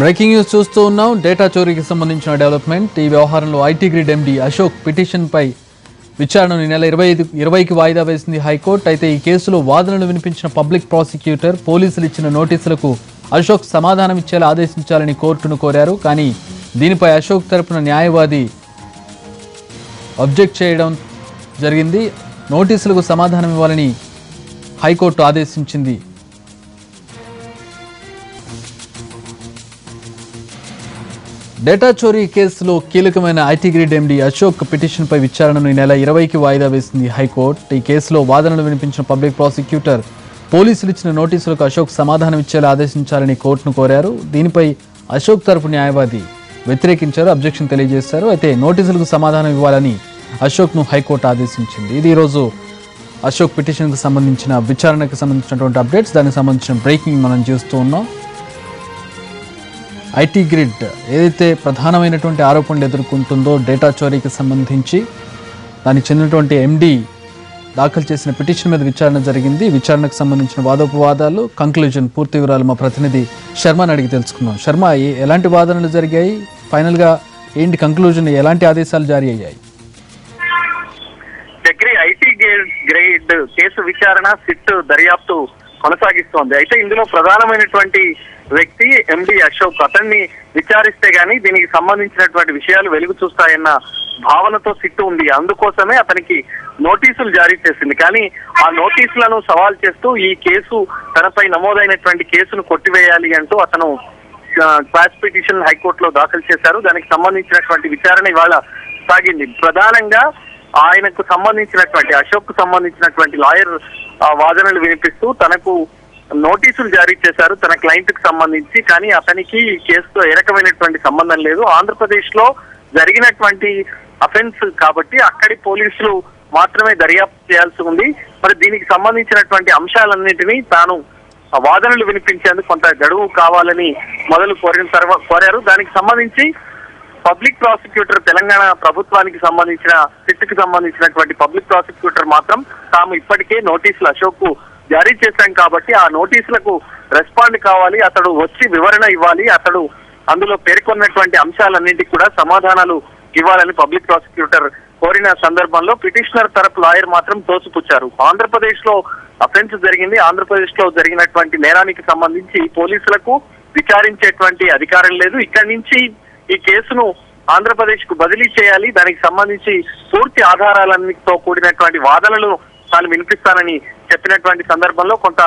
Breaking news చూస్తూ ఉన్నాం. Data చోరీకి సంబంధించిన డెవలప్మెంట్. ఈ వ్యవహారంలో ఐటీ గ్రిడ్ ఎండీ అశోక్ పిటిషన్పై విచారణను ఈ నెల 20కి వాయిదా వేసింది హైకోర్టు. అయితే ఈ కేసులో వాదనలు వినిపించిన పబ్లిక్ ప్రాసిక్యూటర్ పోలీసులు ఇచ్చిన నోటీసులకు అశోక్ సమాధానం ఇచ్చేలా ఆదేశించాలని కోర్టును కోరారు. కానీ దీనిపై అశోక్ తరపున న్యాయవాది అబ్జెక్ట్ చేయడం జరిగింది. నోటీసులకు సమాధానం ఇవ్వాలని హైకోర్టు ఆదేశించింది. డేటా చోరీ కేసులో కీలకమైన ఐటీ గ్రిడ్ ఎండీ అశోక్ పిటిషన్పై విచారణను ఈ నెల 20కి వాయిదా వేసింది హైకోర్టు. ఈ కేసులో వాదనలు వినిపించిన పబ్లిక్ ప్రాసిక్యూటర్ పోలీసులు ఇచ్చిన నోటీసులకు అశోక్ సమాధానం ఇచ్చేలా ఆదేశించాలని కోర్టును కోరారు. దీనిపై అశోక్ తరపు న్యాయవాది వ్యతిరేకించారు, అబ్జెక్షన్ తెలియజేశారు. అయితే నోటీసులకు సమాధానం ఇవ్వాలని అశోక్ను హైకోర్టు ఆదేశించింది. ఇది ఈరోజు అశోక్ పిటిషన్కు సంబంధించిన విచారణకు సంబంధించినటువంటి అప్డేట్స్. దానికి సంబంధించిన బ్రేకింగ్ మనం చూస్తూ ఉన్నాం. ఐటీ గ్రిడ్ ఏదైతే ప్రధానమైనటువంటి ఆరోపణలు ఎదుర్కొంటుందో డేటా చోరీకి సంబంధించి దానికి చెందినటువంటి ఎండీ దాఖలు చేసిన పిటిషన్ మీద విచారణ జరిగింది. విచారణకు సంబంధించిన వాదోపవాదాలు, కంక్లూజన్, పూర్తి వివరాలు మా ప్రతినిధి శర్మని అడిగి తెలుసుకున్నాం. శర్మ, ఎలాంటి వాదనలు జరిగాయి, ఫైనల్గా ఏంటి కంక్లూజన్, ఎలాంటి ఆదేశాలు జారీ అయ్యాయి? ఐటీ గ్రిడ్ కేసు విచారణ సిట్ దర్యాప్తు కొనసాగిస్తోంది. అయితే ఇందులో ప్రధానమైనటువంటి వ్యక్తి ఎండీ అశోక్. అతన్ని విచారిస్తే గానీ దీనికి సంబంధించినటువంటి విషయాలు వెలుగు చూస్తాయన్న భావనతో సిట్టు ఉంది. అందుకోసమే అతనికి నోటీసులు జారీ చేసింది. కానీ ఆ నోటీసులను సవాల్ చేస్తూ ఈ కేసు తనపై నమోదైనటువంటి కేసును కొట్టివేయాలి అంటూ అతను క్వాష్ పిటిషన్ హైకోర్టులో దాఖలు చేశారు. దానికి సంబంధించినటువంటి విచారణ ఇవాళ సాగింది. ప్రధానంగా ఆయనకు సంబంధించినటువంటి అశోక్ కు సంబంధించినటువంటి లాయర్ వాదనలు వినిపిస్తూ తనకు నోటీసులు జారీ చేశారు తన క్లయింట్ కు సంబంధించి. కానీ అతనికి ఈ కేసుతో ఏ రకమైనటువంటి సంబంధం లేదు. ఆంధ్రప్రదేశ్ లో జరిగినటువంటి అఫెన్స్ కాబట్టి అక్కడి పోలీసులు మాత్రమే దర్యాప్తు చేయాల్సి ఉంది. మరి దీనికి సంబంధించినటువంటి అంశాలన్నింటినీ తాను వాదనలు వినిపించేందుకు కొంత గడువు కావాలని కోరారు. దానికి సంబంధించి పబ్లిక్ ప్రాసిక్యూటర్, తెలంగాణ ప్రభుత్వానికి సంబంధించిన సిట్కి సంబంధించినటువంటి పబ్లిక్ ప్రాసిక్యూటర్ మాత్రం తాము ఇప్పటికే నోటీసులు అశోక్ కు జారీ చేశాం కాబట్టి ఆ నోటీసులకు రెస్పాండ్ కావాలి, అతడు వచ్చి వివరణ ఇవ్వాలి, అతడు అందులో పేర్కొన్నటువంటి అంశాలన్నింటికి కూడా సమాధానాలు ఇవ్వాలని పబ్లిక్ ప్రాసిక్యూటర్ కోరిన సందర్భంలో పిటిషనర్ తరపు లాయర్ మాత్రం తోసిపుచ్చారు. ఆంధ్రప్రదేశ్ లో అఫెన్స్ జరిగింది. ఆంధ్రప్రదేశ్ లో జరిగినటువంటి నేరానికి సంబంధించి పోలీసులకు విచారించేటువంటి అధికారం లేదు. ఇక్కడి నుంచి ఈ కేసును ఆంధ్రప్రదేశ్ కు బదిలీ చేయాలి, దానికి సంబంధించి పూర్తి ఆధారాలన్నిటితో కూడినటువంటి వాదనలు తాను వినిపిస్తానని చెప్పినటువంటి సందర్భంలో కొంత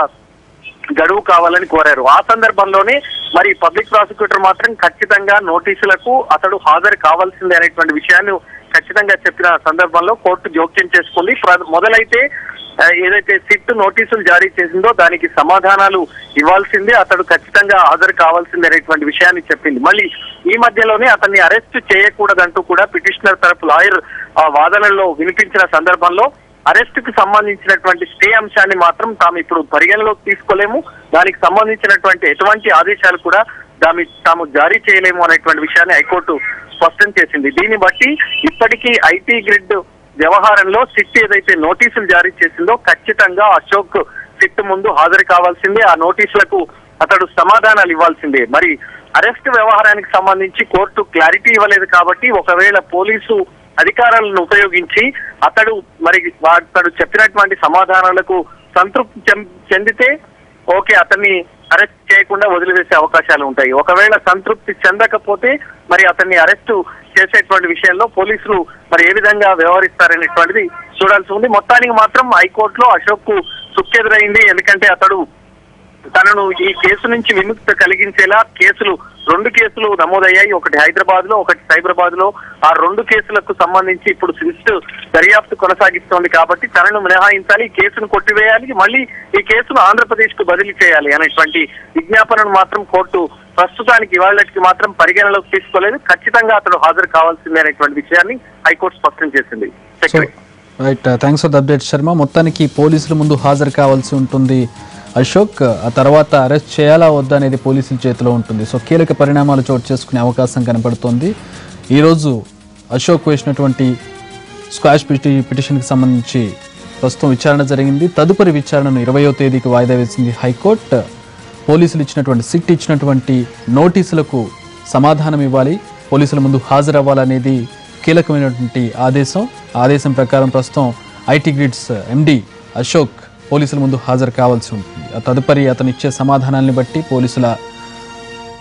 గడువు కావాలని కోరారు. ఆ సందర్భంలోనే మరి పబ్లిక్ ప్రాసిక్యూటర్ మాత్రం ఖచ్చితంగా నోటీసులకు అతడు హాజరు కావాల్సిందే అనేటువంటి విషయాన్ని ఖచ్చితంగా చెప్పిన సందర్భంలో కోర్టు జోక్యం చేసుకుంది. మొదలైతే ఏదైతే సిట్ నోటీసులు జారీ చేసిందో దానికి సమాధానాలు ఇవ్వాల్సిందే, అతడు ఖచ్చితంగా హాజరు కావాల్సిందే అనేటువంటి విషయాన్ని చెప్పింది. మళ్ళీ ఈ మధ్యలోనే అతన్ని అరెస్ట్ చేయకూడదంటూ కూడా పిటిషనర్ తరపు లాయర్ ఆ వాదనల్లో వినిపించిన సందర్భంలో అరెస్ట్ కు సంబంధించినటువంటి స్టే అంశాన్ని మాత్రం తాము ఇప్పుడు పరిగణలోకి తీసుకోలేము, దానికి సంబంధించినటువంటి ఎటువంటి ఆదేశాలు కూడా తాము జారీ చేయలేము అనేటువంటి విషయాన్ని హైకోర్టు స్పష్టం చేసింది. దీన్ని బట్టి ఇప్పటికీ ఐటీ గ్రిడ్ వ్యవహారంలో సిట్ ఏదైతే నోటీసులు జారీ చేసిందో ఖచ్చితంగా అశోక్ సిట్ ముందు హాజరు కావాల్సిందే, ఆ నోటీసులకు అతడు సమాధానాలు ఇవ్వాల్సిందే. మరి అరెస్ట్ వ్యవహారానికి సంబంధించి కోర్టు క్లారిటీ ఇవ్వలేదు కాబట్టి ఒకవేళ పోలీసు అధికారాలను ఉపయోగించి అతడు చెప్పినటువంటి సమాధానాలకు సంతృప్తి చెందితే ఓకే, అతన్ని అరెస్ట్ చేయకుండా వదిలివేసే అవకాశాలు ఉంటాయి. ఒకవేళ సంతృప్తి చెందకపోతే మరి అతన్ని అరెస్టు చేసేటువంటి విషయంలో పోలీసులు మరి ఏ విధంగా వ్యవహరిస్తారనేటువంటిది చూడాల్సి ఉంది. మొత్తానికి మాత్రం హైకోర్టులో అశోక్ కు సుక్కెదురైంది. ఎందుకంటే అతడు తనను ఈ కేసు నుంచి విముక్తి కలిగించేలా రెండు కేసులు నమోదయ్యాయి. ఒకటి హైదరాబాద్ లో, ఒకటి సైబరాబాద్ లో. ఆ రెండు కేసులకు సంబంధించి ఇప్పుడు సిట్ దర్యాప్తు కొనసాగిస్తోంది కాబట్టి తనను మినహాయించాలి, ఈ కేసును కొట్టివేయాలి, మళ్ళీ ఈ కేసును ఆంధ్రప్రదేశ్ కు బదిలీ చేయాలి అనేటువంటి విజ్ఞాపనను మాత్రం కోర్టు ప్రస్తుతానికి ఇవాళకి మాత్రం పరిగణలోకి తీసుకోలేదు. ఖచ్చితంగా అతడు హాజరు కావాల్సిందే అనేటువంటి విషయాన్ని హైకోర్టు స్పష్టం చేసింది. Right, thanks for the update Sharma. మొత్తానికి పోలీసుల ముందు హాజరు కావాల్సి ఉంటుంది అశోక్, ఆ తర్వాత అరెస్ట్ చేయాలా వద్దా అనేది పోలీసుల చేతిలో ఉంటుంది. సో కీలక పరిణామాలు చోటు చేసుకునే అవకాశం కనపడుతోంది. ఈరోజు అశోక్ వేసినటువంటి స్క్వాష్ పిటిషన్కి సంబంధించి ప్రస్తుతం విచారణ జరిగింది. తదుపరి విచారణను 20వ తేదీకి వాయిదా వేసింది హైకోర్టు. పోలీసులు ఇచ్చినటువంటి సిట్ ఇచ్చినటువంటి నోటీసులకు సమాధానం ఇవ్వాలి, పోలీసుల ముందు హాజరవ్వాలనేది కీలకమైనటువంటి ఆదేశం ప్రకారం ప్రస్తుతం ఐటీ గ్రిడ్స్ ఎండి అశోక్ పోలీసుల ముందు హాజరు కావాల్సి ఉంటుంది. ఆ తదుపరి అతను ఇచ్చే సమాధానాన్ని బట్టి పోలీసుల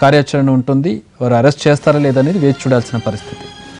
కార్యాచరణ ఉంటుంది. వారు అరెస్ట్ చేస్తారా లేదనేది వేచి చూడాల్సిన పరిస్థితి.